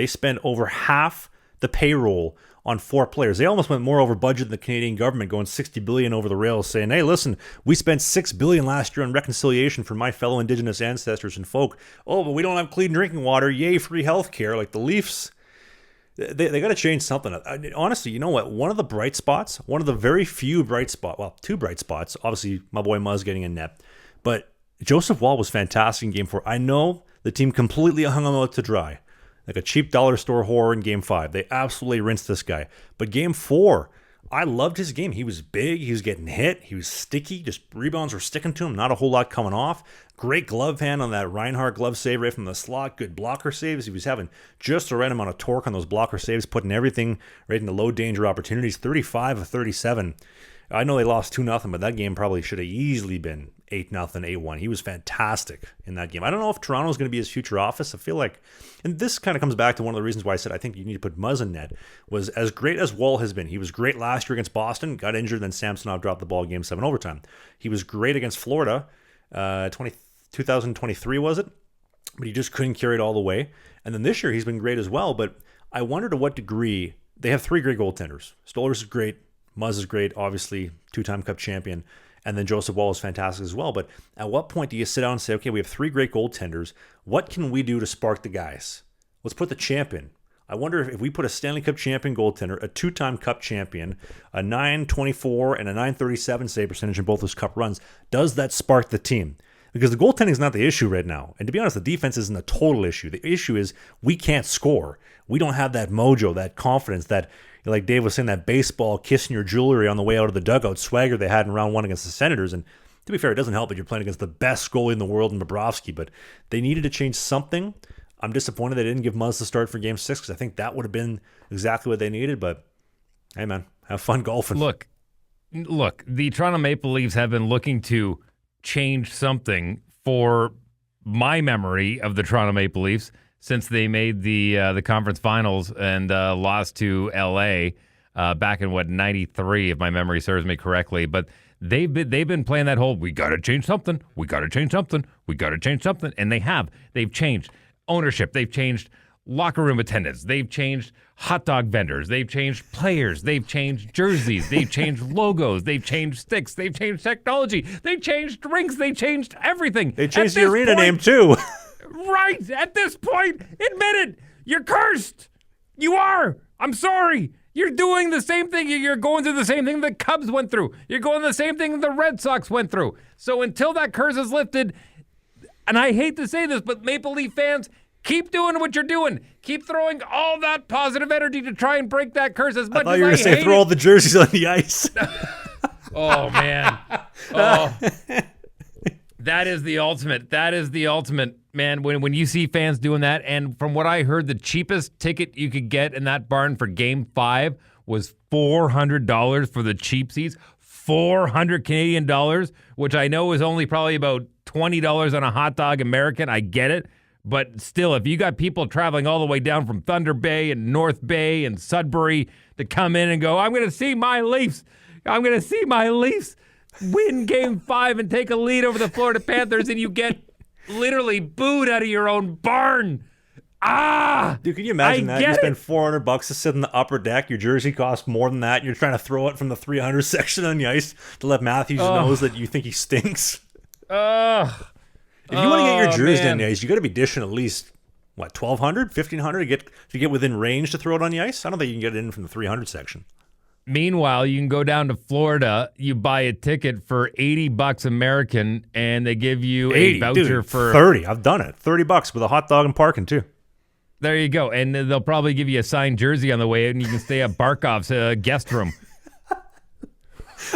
They spent over half the payroll on 4 players. They almost went more over budget than the Canadian government, going $60 billion over the rails, saying, hey, listen, we spent $6 billion last year on reconciliation for my fellow Indigenous ancestors and folk. Oh, but we don't have clean drinking water. Yay, free health care. Like the Leafs, they got to change something. Honestly, you know what? One of the bright spots, one of the very few bright spots, well, 2 bright spots, obviously my boy Muzz getting a net, but Joseph Woll was fantastic in Game 4. I know the team completely hung him out to dry, like a cheap dollar store whore in Game 5. They absolutely rinsed this guy. But Game 4, I loved his game. He was big. He was getting hit. He was sticky. Just rebounds were sticking to him. Not a whole lot coming off. Great glove hand on that Reinhart glove save right from the slot. Good blocker saves. He was having just the right amount of torque on those blocker saves, putting everything right into low danger opportunities. 35 of 37. I know they lost 2-0, but that game probably should have easily been 8-0, 8-1. He was fantastic in that game. I don't know if Toronto's going to be his future office. I feel like, and this kind of comes back to one of the reasons why I said I think you need to put Muzz in net, was as great as Woll has been. He was great last year against Boston, got injured, then Samsonov dropped the ball Game 7 overtime. He was great against Florida, 2023 was it? But he just couldn't carry it all the way. And then this year he's been great as well, but I wonder to what degree, they have 3 great goaltenders. Stolarz is great, Muzz is great, obviously 2-time Cup champion, and then Joseph Woll is fantastic as well. But at what point do you sit down and say, okay, we have 3 great goaltenders. What can we do to spark the guys? Let's put the champion. I wonder if we put a Stanley Cup champion goaltender, a 2-time Cup champion, a .924 and a .937 save percentage in both those Cup runs, does that spark the team? Because the goaltending is not the issue right now. And to be honest, the defense isn't the total issue. The issue is we can't score. We don't have that mojo, that confidence, that, like Dave was saying, that baseball kissing your jewelry on the way out of the dugout swagger they had in round 1 against the Senators. And to be fair, it doesn't help that you're playing against the best goalie in the world in Bobrovsky, but they needed to change something. I'm disappointed they didn't give Muzz the start for Game 6 because I think that would have been exactly what they needed. But hey, man, have fun golfing. Look, the Toronto Maple Leafs have been looking to change something for my memory of the Toronto Maple Leafs since they made the conference finals and lost to LA back in 93, if my memory serves me correctly. But they've been playing that whole we got to change something, we got to change something, we got to change something, and they have. They've changed ownership, they've changed locker room attendants, they've changed hot dog vendors, they've changed players, they've changed jerseys, they've changed logos, they've changed sticks, they've changed technology, they've changed drinks, they changed everything. They changed the arena name too. Right, at this point, admit it. You're cursed. You are. I'm sorry. You're doing the same thing. You're going through the same thing the Cubs went through. You're going the same thing the Red Sox went through. So until that curse is lifted, and I hate to say this, but Maple Leaf fans, keep doing what you're doing. Keep throwing all that positive energy to try and break that curse as much as I hate it. I thought you were going to say throw all the jerseys on the ice. Oh, man. Oh. That is the ultimate. That is the ultimate, man. When you see fans doing that, and from what I heard, the cheapest ticket you could get in that barn for Game 5 was $400 for the cheap seats. 400 Canadian dollars, which I know is only probably about $20 on a hot dog American. I get it. But still, if you got people traveling all the way down from Thunder Bay and North Bay and Sudbury to come in and go, I'm going to see my Leafs. I'm going to see my Leafs win Game 5 and take a lead over the Florida Panthers, and you get literally booed out of your own barn. Dude, can you imagine that? You spend $400 to sit in the upper deck. Your jersey costs more than that. You're trying to throw it from the 300 section on the ice to let Matthews knows that you think he stinks. If you want to get your jersey on the ice, you got to be dishing at least, what, $1,200, $1,500 to get within range to throw it on the ice? I don't think you can get it in from the 300 section. Meanwhile, you can go down to Florida, you buy a ticket for $80 American, and they give you a voucher for 30. I've done it. $30 with a hot dog and parking too. There you go. And they'll probably give you a signed jersey on the way out, and you can stay at Barkov's guest room.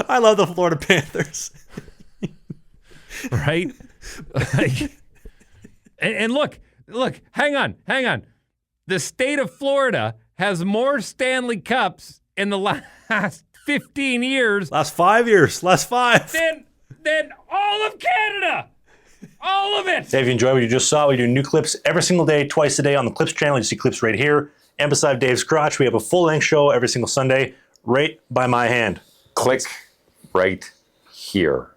I love the Florida Panthers. Right? and look, hang on. The state of Florida has more Stanley Cups in the last 15 years. Last 5 years. Last 5. Than all of Canada. All of it. Hey, if you enjoyed what you just saw, we do new clips every single day, twice a day on the Clips channel. You see clips right here. And beside Dave's crotch, we have a full-length show every single Sunday right by my hand. Click right here.